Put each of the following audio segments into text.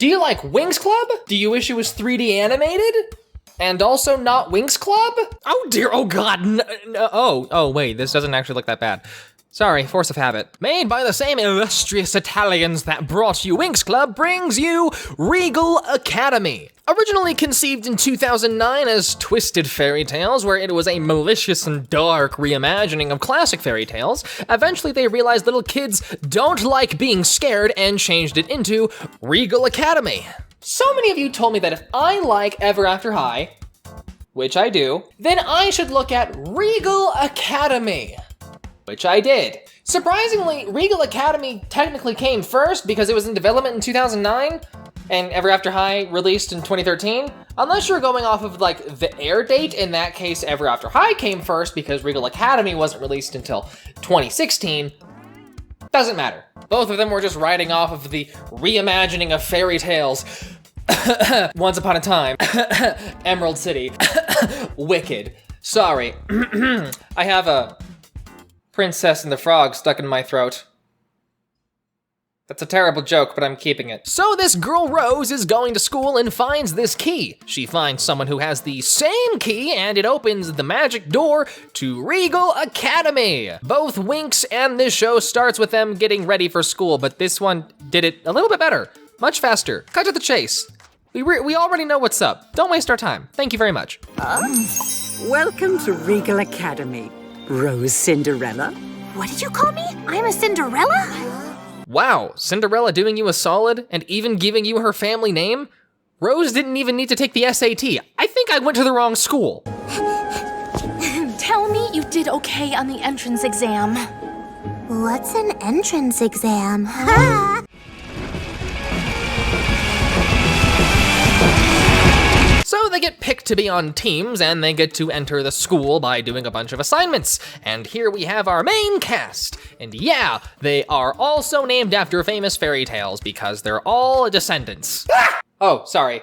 Do you like Winx Club? Do you wish it was 3D animated? And also not Winx Club? Oh dear, oh god, oh wait, this doesn't actually look that bad. Sorry, force of habit. Made by the same illustrious Italians that brought you Winx Club brings you Regal Academy. Originally conceived in 2009 as Twisted Fairy Tales, where it was a malicious and dark reimagining of classic fairy tales, eventually they realized little kids don't like being scared and changed it into Regal Academy. So many of you told me that if I like Ever After High, which I do, then I should look at Regal Academy, which I did. Surprisingly, Regal Academy technically came first because it was in development in 2009 and Ever After High released in 2013. Unless you're going off of like the air date, in that case, Ever After High came first because Regal Academy wasn't released until 2016. Doesn't matter. Both of them were just riding off of the reimagining of fairy tales. Once Upon a Time, Emerald City, Wicked. Sorry, I have a Princess and the Frog stuck in my throat. That's a terrible joke, but I'm keeping it. So this girl Rose is going to school and finds this key. She finds someone who has the same key and it opens the magic door to Regal Academy. Both Winx and this show starts with them getting ready for school, but this one did it a little bit better, much faster. Cut to the chase. We already know what's up. Don't waste our time. Thank you very much. Welcome to Regal Academy, Rose Cinderella. What did you call me? I'm a Cinderella? Wow, Cinderella doing you a solid and even giving you her family name? Rose didn't even need to take the SAT. I think I went to the wrong school. Tell me you did okay on the entrance exam. What's an entrance exam? So they get picked to be on teams and they get to enter the school by doing a bunch of assignments. And here we have our main cast. And yeah, they are also named after famous fairy tales because they're all descendants. Oh, sorry.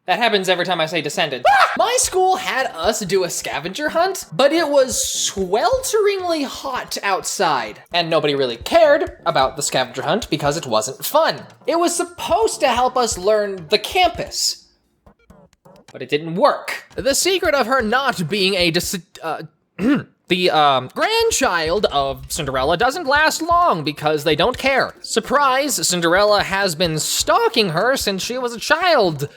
That happens every time I say descendant. My school had us do a scavenger hunt, but it was swelteringly hot outside. And nobody really cared about the scavenger hunt because it wasn't fun. It was supposed to help us learn the campus, but it didn't work. The secret of her not being a grandchild of Cinderella doesn't last long because they don't care. Surprise, Cinderella has been stalking her since she was a child.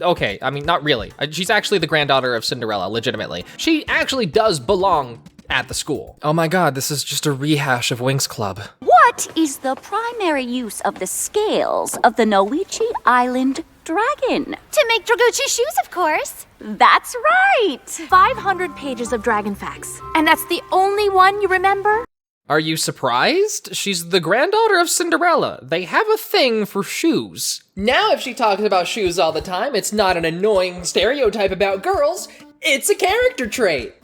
Okay, I mean, not really. She's actually the granddaughter of Cinderella, legitimately. She actually does belong at the school. Oh my god, this is just a rehash of Winx Club. What is the primary use of the scales of the Noichi Island dragon? To make Draguchi shoes, of course. That's right! 500 pages of dragon facts. And that's the only one you remember? Are you surprised? She's the granddaughter of Cinderella. They have a thing for shoes. Now if she talks about shoes all the time, it's not an annoying stereotype about girls, it's a character trait.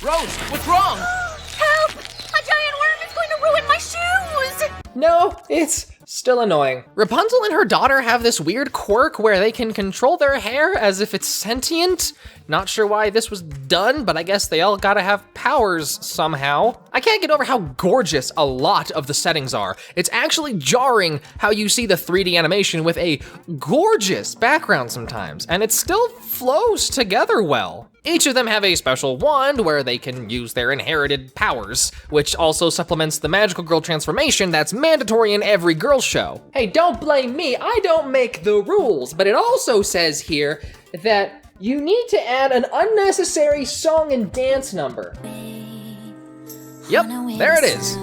Rose, what's wrong? Help! A giant worm is going to ruin my shoes! No, it's still annoying. Rapunzel and her daughter have this weird quirk where they can control their hair as if it's sentient. Not sure why this was done, but I guess they all gotta have powers somehow. I can't get over how gorgeous a lot of the settings are. It's actually jarring how you see the 3D animation with a gorgeous background sometimes, and it still flows together well. Each of them have a special wand where they can use their inherited powers, which also supplements the magical girl transformation that's mandatory in every girl show. Hey, don't blame me, I don't make the rules, but it also says here that you need to add an unnecessary song and dance number. Yep, there it is.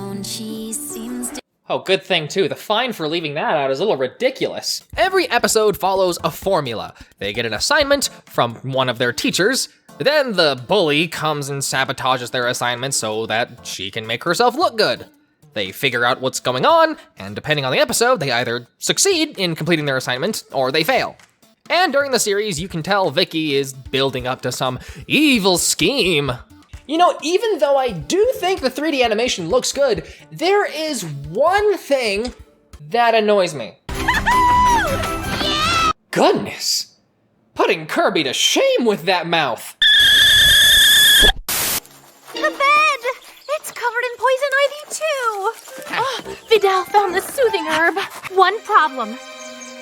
Oh, good thing too, the fine for leaving that out is a little ridiculous. Every episode follows a formula. They get an assignment from one of their teachers, then the bully comes and sabotages their assignment so that she can make herself look good. They figure out what's going on, and depending on the episode, they either succeed in completing their assignment or they fail. And during the series, you can tell Vicky is building up to some evil scheme. You know, even though I do think the 3D animation looks good, there is one thing that annoys me. Yeah! Goodness, putting Kirby to shame with that mouth. The bed! It's cozy! covered in poison ivy too. Oh, Vidal found the soothing herb. One problem.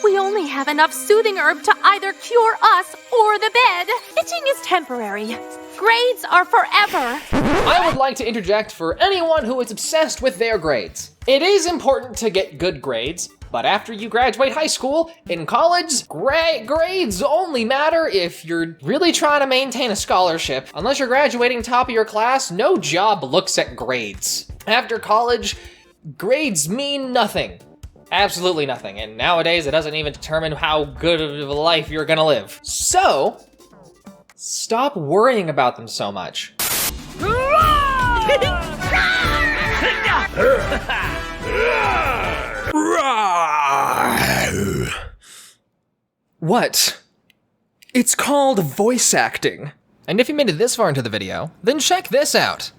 We only have enough soothing herb to either cure us or the bed. Itching is temporary. Grades are forever. I would like to interject for anyone who is obsessed with their grades. It is important to get good grades, but after you graduate high school, in college, grades only matter if you're really trying to maintain a scholarship. Unless you're graduating top of your class, no job looks at grades. After college, grades mean nothing. Absolutely nothing, and nowadays it doesn't even determine how good of a life you're gonna live. So, stop worrying about them so much. What? It's called voice acting. And if you made it this far into the video, then check this out.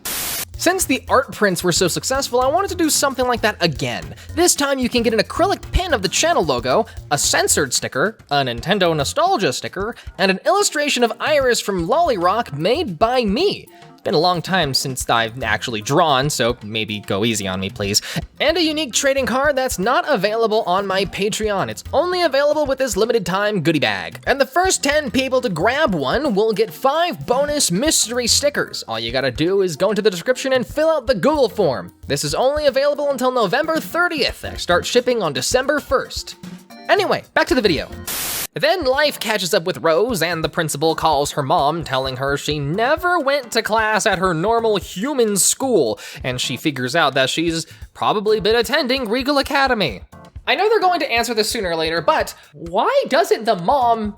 Since the art prints were so successful, I wanted to do something like that again. This time you can get an acrylic pin of the channel logo, a censored sticker, a Nintendo nostalgia sticker, and an illustration of Iris from Lolly Rock made by me. It's been a long time since I've actually drawn, so maybe go easy on me, please. And a unique trading card that's not available on my Patreon. It's only available with this limited time goodie bag. And the first 10 people to grab one will get 5 bonus mystery stickers. All you gotta do is go into the description and fill out the Google form. This is only available until November 30th. I start shipping on December 1st. Anyway, back to the video. Then life catches up with Rose and the principal calls her mom, telling her she never went to class at her normal human school, and she figures out that she's probably been attending Regal Academy. I know they're going to answer this sooner or later, but why doesn't the mom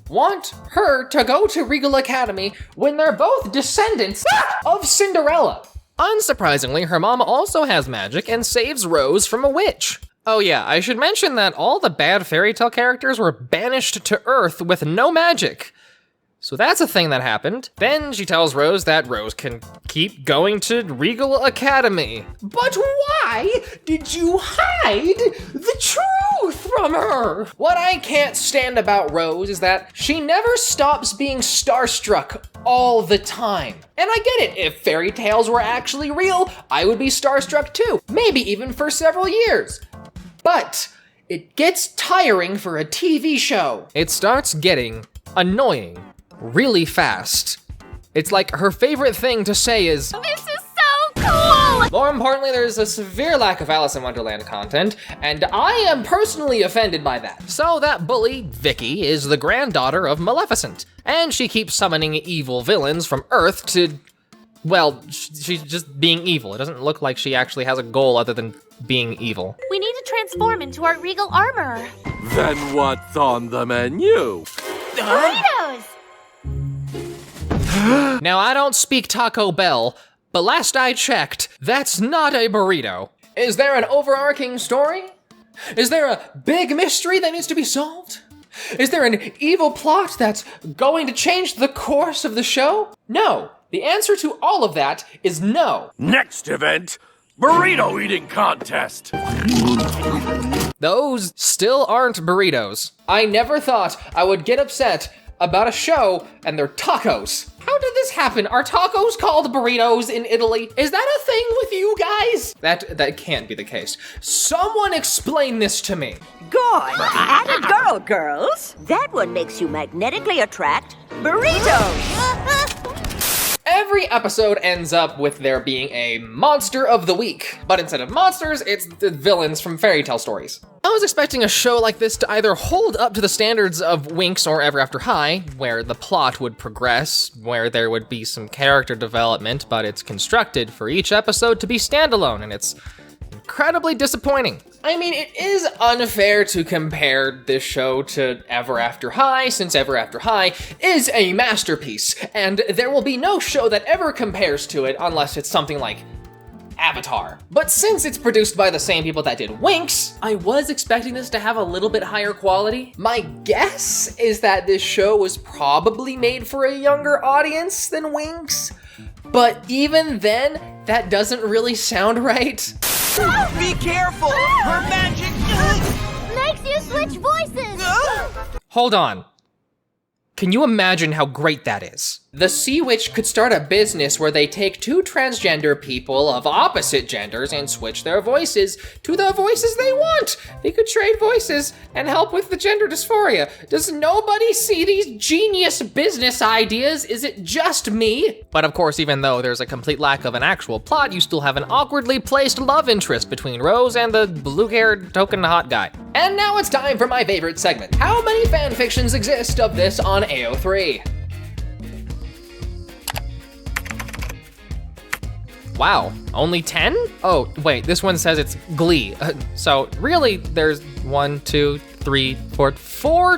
want her to go to Regal Academy when they're both descendants of Cinderella? Unsurprisingly, her mom also has magic and saves Rose from a witch. Oh yeah, I should mention that all the bad fairy tale characters were banished to Earth with no magic. So that's a thing that happened. Then she tells Rose that Rose can keep going to Regal Academy. But why did you hide the truth from her? What I can't stand about Rose is that she never stops being starstruck all the time. And I get it, if fairy tales were actually real, I would be starstruck too, maybe even for several years. But it gets tiring for a TV show. It starts getting annoying really fast. It's like her favorite thing to say is, This is so cool! More importantly, there's a severe lack of Alice in Wonderland content, and I am personally offended by that. So that bully, Vicky, is the granddaughter of Maleficent, and she keeps summoning evil villains from Earth to, well, she's just being evil. It doesn't look like she actually has a goal other than being evil. We need to transform into our regal armor. Then what's on the menu? Burritos! Now, I don't speak Taco Bell, but last I checked, that's not a burrito. Is there an overarching story? Is there a big mystery that needs to be solved? Is there an evil plot that's going to change the course of the show? No. The answer to all of that is no. Next event, burrito eating contest. Those still aren't burritos. I never thought I would get upset about a show and their tacos. How did this happen? Are tacos called burritos in Italy? Is that a thing with you guys? That can't be the case. Someone explain this to me. Good. At a girl, girls. That one makes you magnetically attract burritos. Every episode ends up with there being a monster of the week, but instead of monsters, it's the villains from fairy tale stories. I was expecting a show like this to either hold up to the standards of Winx or Ever After High, where the plot would progress, where there would be some character development, but it's constructed for each episode to be standalone, and it's incredibly disappointing. I mean, it is unfair to compare this show to Ever After High, since Ever After High is a masterpiece, and there will be no show that ever compares to it unless it's something like Avatar. But since it's produced by the same people that did Winx, I was expecting this to have a little bit higher quality. My guess is that this show was probably made for a younger audience than Winx, but even then, that doesn't really sound right. Be careful! Her magic Makes you switch voices. Hold on. Can you imagine how great that is? The Sea Witch could start a business where they take two transgender people of opposite genders and switch their voices to the voices they want. They could trade voices and help with the gender dysphoria. Does nobody see these genius business ideas? Is it just me? But of course, even though there's a complete lack of an actual plot, you still have an awkwardly placed love interest between Rose and the blue-haired token hot guy. And now it's time for my favorite segment. How many fanfictions exist of this on AO3? Wow, only 10? Oh, wait, this one says it's Glee. So really, there's 1, 2, 3, 4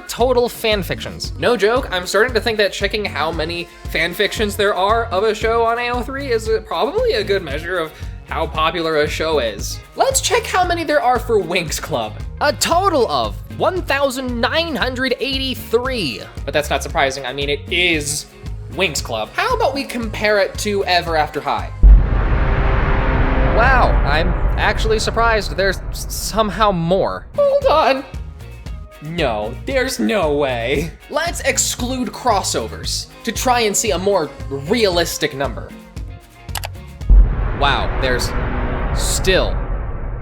total fanfictions. No joke, I'm starting to think that checking how many fanfictions there are of a show on AO3 is probably a good measure of how popular a show is. Let's check how many there are for Winx Club. A total of 1,983. But that's not surprising, I mean, it is Winx Club. How about we compare it to Ever After High? Wow, I'm actually surprised there's somehow more. Hold on. No, there's no way. Let's exclude crossovers to try and see a more realistic number. Wow, there's still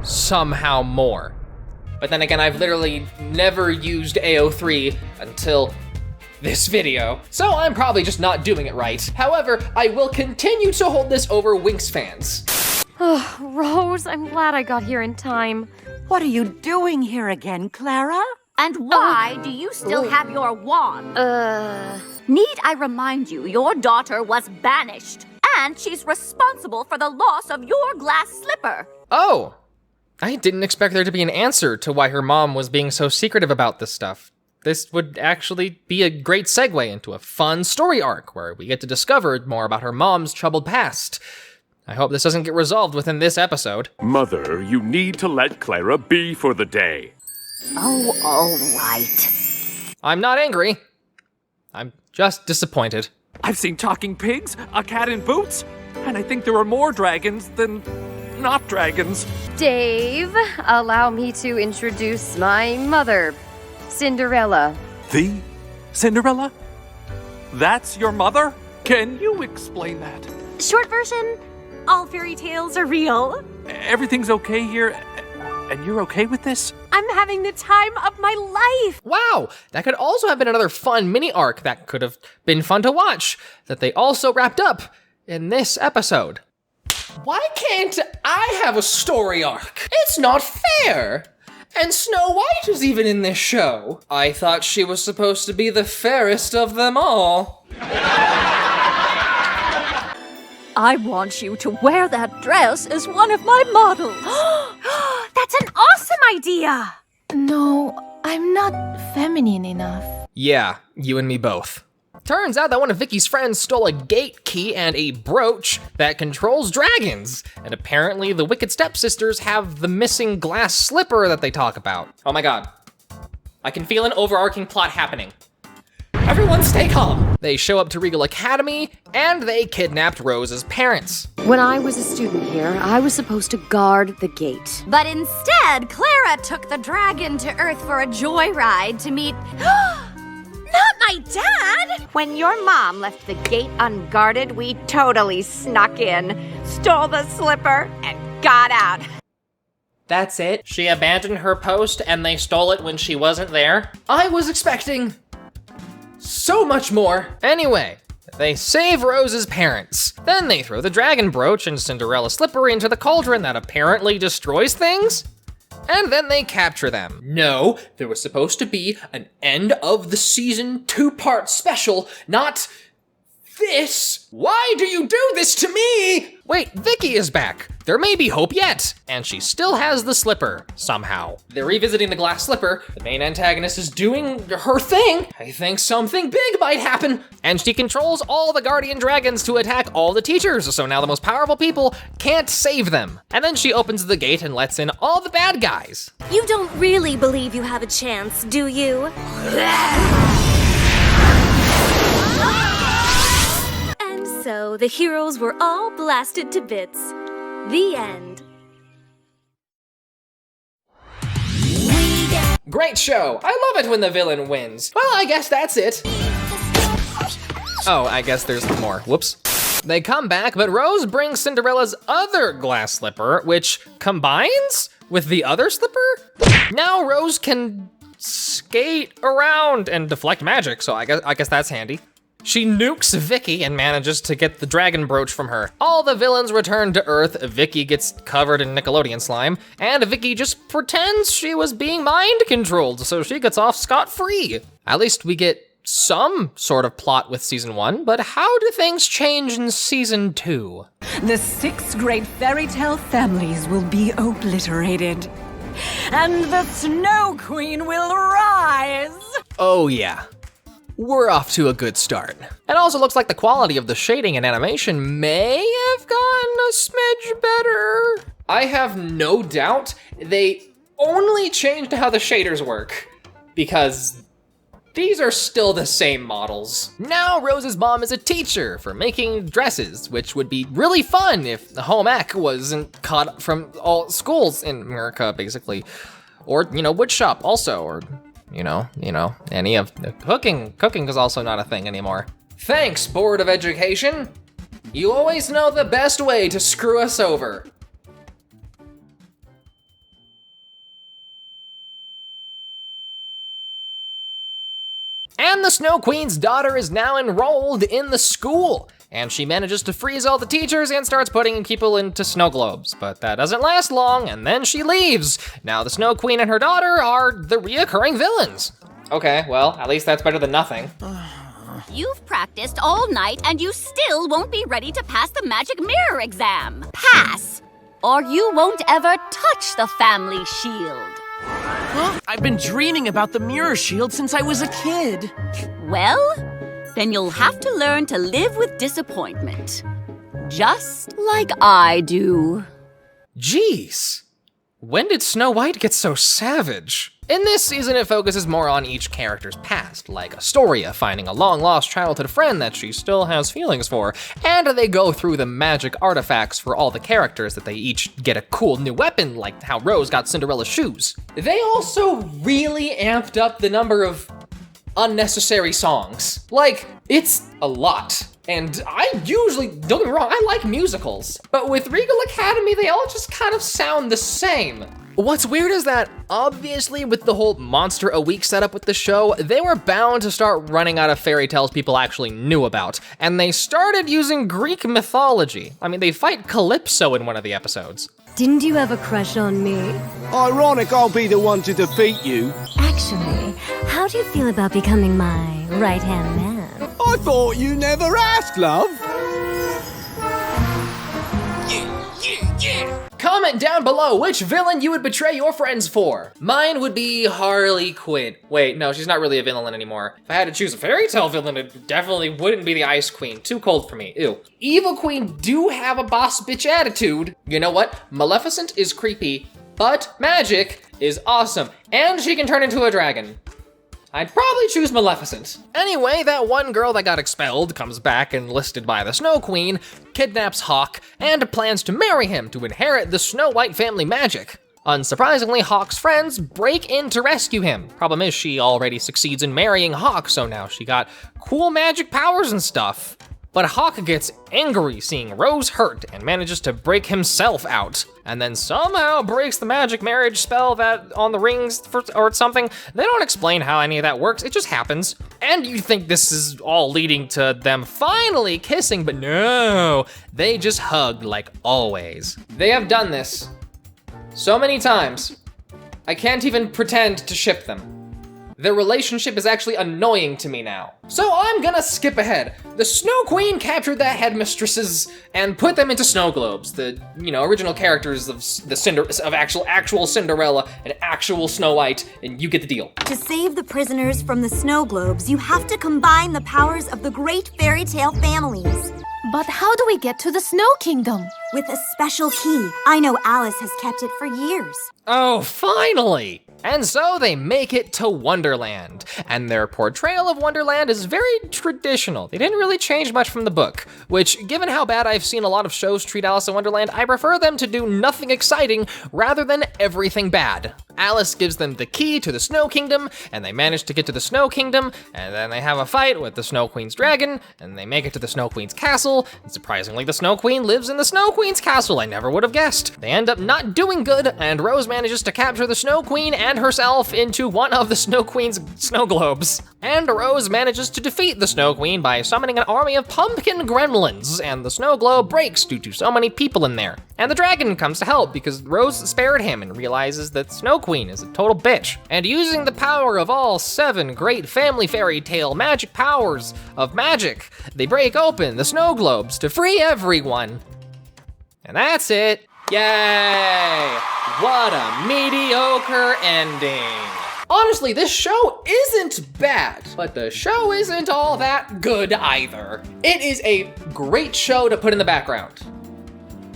somehow more. But then again, I've literally never used AO3 until this video, so I'm probably just not doing it right. However, I will continue to hold this over Winx fans. Oh, Rose, I'm glad I got here in time. What are you doing here again, Clara? And why do you still have your wand? Need I remind you, your daughter was banished, and she's responsible for the loss of your glass slipper. Oh, I didn't expect there to be an answer to why her mom was being so secretive about this stuff. This would actually be a great segue into a fun story arc where we get to discover more about her mom's troubled past. I hope this doesn't get resolved within this episode. Mother, you need to let Clara be for the day. Oh, all right. I'm not angry. I'm just disappointed. I've seen talking pigs, a cat in boots, and I think there are more dragons than not dragons. Dave, allow me to introduce my mother, Cinderella. The Cinderella? That's your mother? Can you explain that? Short version, all fairy tales are real. Everything's okay here, and you're okay with this? I'm having the time of my life. Wow, that could also have been another fun mini arc that could have been fun to watch, that they also wrapped up in this episode. Why can't I have a story arc? It's not fair. And Snow White is even in this show. I thought she was supposed to be the fairest of them all. I want you to wear that dress as one of my models. That's an awesome idea. No, I'm not feminine enough. Yeah, you and me both. Turns out that one of Vicky's friends stole a gate key and a brooch that controls dragons. And apparently the Wicked Stepsisters have the missing glass slipper that they talk about. Oh my god. I can feel an overarching plot happening. Everyone stay calm. They show up to Regal Academy and they kidnapped Rose's parents. When I was a student here, I was supposed to guard the gate. But instead, Clara took the dragon to Earth for a joyride to meet... Not my dad! When your mom left the gate unguarded, we totally snuck in, stole the slipper, and got out. That's it? She abandoned her post and they stole it when she wasn't there? I was expecting so much more. Anyway, they save Rose's parents. Then they throw the dragon brooch and Cinderella's slipper into the cauldron that apparently destroys things. And then they capture them. No, there was supposed to be an end of the season 2-part special, not this. Why do you do this to me? Wait, Vicky is back. There may be hope yet. And she still has the slipper, somehow. They're revisiting the glass slipper. The main antagonist is doing her thing. I think something big might happen. And she controls all the guardian dragons to attack all the teachers, so now the most powerful people can't save them. And then she opens the gate and lets in all the bad guys. You don't really believe you have a chance, do you? And so the heroes were all blasted to bits. The end. Great show. I love it when the villain wins. Well, I guess that's it. Oh, I guess there's more. Whoops. They come back, but Rose brings Cinderella's other glass slipper, which combines with the other slipper? Now Rose can skate around and deflect magic, so I guess that's handy. She nukes Vicky and manages to get the dragon brooch from her. All the villains return to Earth, Vicky gets covered in Nickelodeon slime, and Vicky just pretends she was being mind controlled, so she gets off scot-free. At least we get some sort of plot with season 1, but how do things change in season 2? The 6 great fairy tale families will be obliterated. And the Snow Queen will rise! Oh yeah. We're off to a good start. It also looks like the quality of the shading and animation may have gotten a smidge better. I have no doubt they only changed how the shaders work, because these are still the same models. Now Rose's mom is a teacher for making dresses, which would be really fun if the home ec wasn't cut from all schools in America, basically. Or, wood shop also, or any of the cooking. Cooking is also not a thing anymore. Thanks, Board of Education. You always know the best way to screw us over. And the Snow Queen's daughter is now enrolled in the school, and she manages to freeze all the teachers and starts putting people into snow globes. But that doesn't last long, and then she leaves. Now the Snow Queen and her daughter are the reoccurring villains. Okay, well, at least that's better than nothing. You've practiced all night and you still won't be ready to pass the magic mirror exam. Pass, or you won't ever touch the family shield. I've been dreaming about the mirror shield since I was a kid. Well, then you'll have to learn to live with disappointment. Just like I do. Jeez, when did Snow White get so savage? In this season, it focuses more on each character's past, like Astoria finding a long-lost childhood friend that she still has feelings for, and they go through the magic artifacts for all the characters that they each get a cool new weapon, like how Rose got Cinderella's shoes. They also really amped up the number of unnecessary songs. Like, it's a lot. And I usually, don't get me wrong, I like musicals, but with Regal Academy, they all just kind of sound the same. What's weird is that, obviously, with the whole Monster a Week setup with the show, they were bound to start running out of fairy tales people actually knew about, and they started using Greek mythology. I mean, they fight Calypso in one of the episodes. Didn't you have a crush on me? Ironic I'll be the one to defeat you. Actually, how do you feel about becoming my right-hand man? I thought you never asked, love. Comment down below which villain you would betray your friends for. Mine would be Harley Quinn. Wait, no, she's not really a villain anymore. If I had to choose a fairy tale villain, it definitely wouldn't be the Ice Queen. Too cold for me, ew. Evil Queen do have a boss bitch attitude. You know what? Maleficent is creepy, but magic is awesome. And she can turn into a dragon. I'd probably choose Maleficent. Anyway, that one girl that got expelled comes back enlisted by the Snow Queen, kidnaps Hawk, and plans to marry him to inherit the Snow White family magic. Unsurprisingly, Hawk's friends break in to rescue him. Problem is, she already succeeds in marrying Hawk, so now she got cool magic powers and stuff. But Hawk gets angry seeing Rose hurt and manages to break himself out, and then somehow breaks the magic marriage spell that on the rings or something. They don't explain how any of that works, it just happens. And you think this is all leading to them finally kissing, but no, they just hug like always. They have done this so many times, I can't even pretend to ship them. Their relationship is actually annoying to me now. So I'm gonna skip ahead. The Snow Queen captured the headmistresses and put them into snow globes. The, original characters of actual Cinderella and actual Snow White, and you get the deal. To save the prisoners from the snow globes, you have to combine the powers of the great fairy tale families. But how do we get to the Snow Kingdom? With a special key. I know Alice has kept it for years. Oh, finally! And so they make it to Wonderland, and their portrayal of Wonderland is very traditional. They didn't really change much from the book, which, given how bad I've seen a lot of shows treat Alice in Wonderland, I prefer them to do nothing exciting rather than everything bad. Alice gives them the key to the Snow Kingdom, and they manage to get to the Snow Kingdom, and then they have a fight with the Snow Queen's dragon, and they make it to the Snow Queen's castle, and surprisingly the Snow Queen lives in the Snow Queen's castle. I never would have guessed. They end up not doing good, and Rose manages to capture the Snow Queen and herself into one of the Snow Queen's snow globes. And Rose manages to defeat the Snow Queen by summoning an army of pumpkin gremlins, and the snow globe breaks due to so many people in there. And the dragon comes to help because Rose spared him and realizes that Snow Queen is a total bitch. And using the power of all 7 great family fairy tale magic powers of magic, they break open the snow globes to free everyone. And that's it. Yay! What a mediocre ending. Honestly, this show isn't bad, but the show isn't all that good either. It is a great show to put in the background.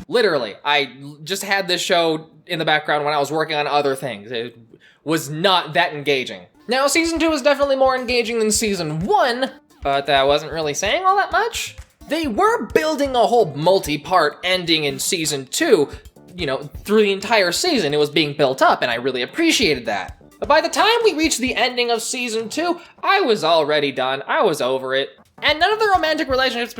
Literally, I just had this show in the background when I was working on other things. It was not that engaging. Now, season 2 is definitely more engaging than season 1, but that wasn't really saying all that much. They were building a whole multi-part ending in season 2, you know, through the entire season. It was being built up, and I really appreciated that. But by the time we reached the ending of season 2, I was already done. I was over it. And none of the romantic relationships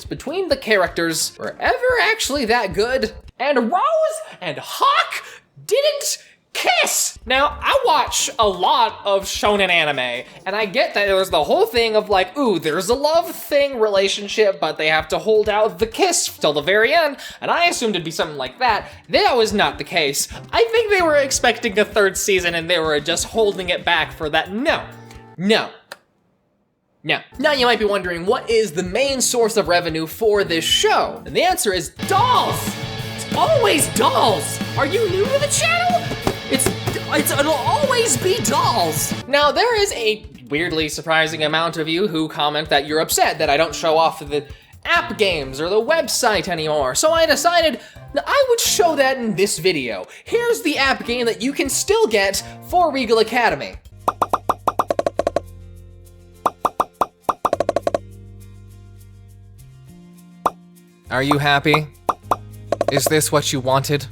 between the characters were ever actually that good. And Rose and Hawk didn't kiss! Now, I watch a lot of shonen anime, and I get that there was the whole thing of like, ooh, there's a love thing relationship, but they have to hold out the kiss till the very end, and I assumed it'd be something like that. That was not the case. I think they were expecting a 3rd season, and they were just holding it back for that. No. Now, you might be wondering, what is the main source of revenue for this show? And the answer is dolls! It's always dolls! Are you new to the channel? It'll always be dolls. Now, there is a weirdly surprising amount of you who comment that you're upset that I don't show off the app games or the website anymore. So I decided that I would show that in this video. Here's the app game that you can still get for Regal Academy. Are you happy? Is this what you wanted?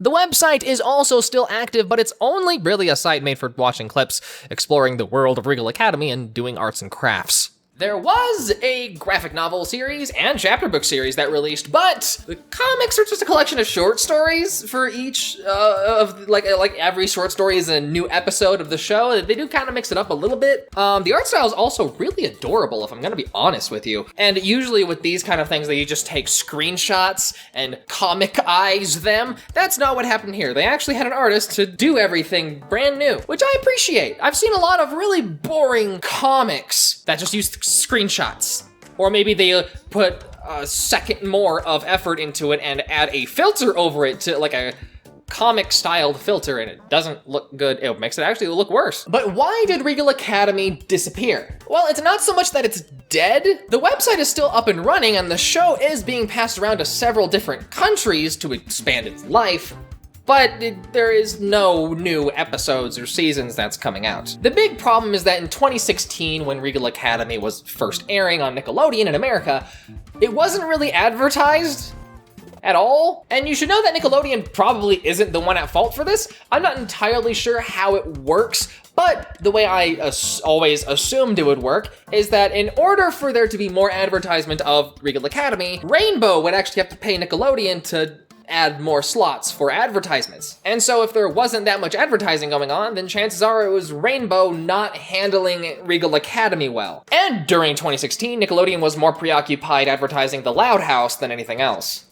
The website is also still active, but it's only really a site made for watching clips, exploring the world of Regal Academy, and doing arts and crafts. There was a graphic novel series and chapter book series that released, but the comics are just a collection of short stories for each of like every short story is a new episode of the show. They do kind of mix it up a little bit. The art style is also really adorable, if I'm gonna be honest with you. And usually with these kind of things, they just take screenshots and comic-eyes them. That's not what happened here. They actually had an artist to do everything brand new, which I appreciate. I've seen a lot of really boring comics that just use screenshots. Or maybe they put a second more of effort into it and add a filter over it to like a comic styled filter, and it doesn't look good. It makes it actually look worse. But why did Regal Academy disappear? Well, it's not so much that it's dead. The website is still up and running, and the show is being passed around to several different countries to expand its life. But there is no new episodes or seasons that's coming out. The big problem is that in 2016, when Regal Academy was first airing on Nickelodeon in America, it wasn't really advertised at all. And you should know that Nickelodeon probably isn't the one at fault for this. I'm not entirely sure how it works, but the way I always assumed it would work is that in order for there to be more advertisement of Regal Academy, Rainbow would actually have to pay Nickelodeon to add more slots for advertisements. And so if there wasn't that much advertising going on, then chances are it was Rainbow not handling Regal Academy well. And during 2016, Nickelodeon was more preoccupied advertising the Loud House than anything else.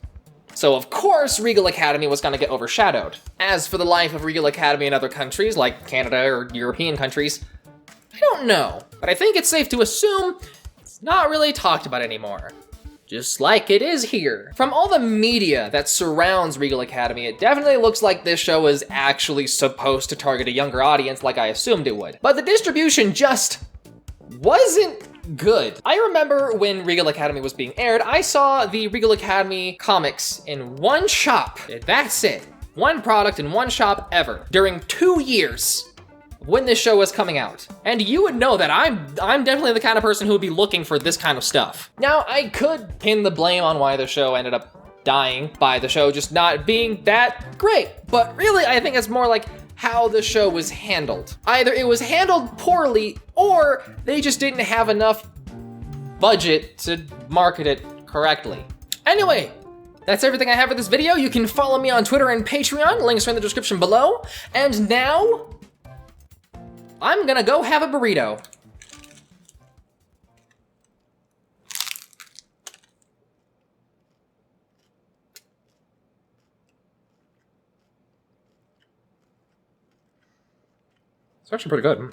So of course, Regal Academy was gonna get overshadowed. As for the life of Regal Academy in other countries, like Canada or European countries, I don't know. But I think it's safe to assume it's not really talked about anymore. Just like it is here. From all the media that surrounds Regal Academy, it definitely looks like this show is actually supposed to target a younger audience like I assumed it would. But the distribution just wasn't good. I remember when Regal Academy was being aired, I saw the Regal Academy comics in one shop. That's it. One product in one shop ever. During 2 years. When this show was coming out. And you would know that I'm definitely the kind of person who would be looking for this kind of stuff. Now, I could pin the blame on why the show ended up dying by the show just not being that great. But really, I think it's more like how the show was handled. Either it was handled poorly, or they just didn't have enough budget to market it correctly. Anyway, that's everything I have for this video. You can follow me on Twitter and Patreon, links are in the description below. And now, I'm gonna go have a burrito. It's actually pretty good.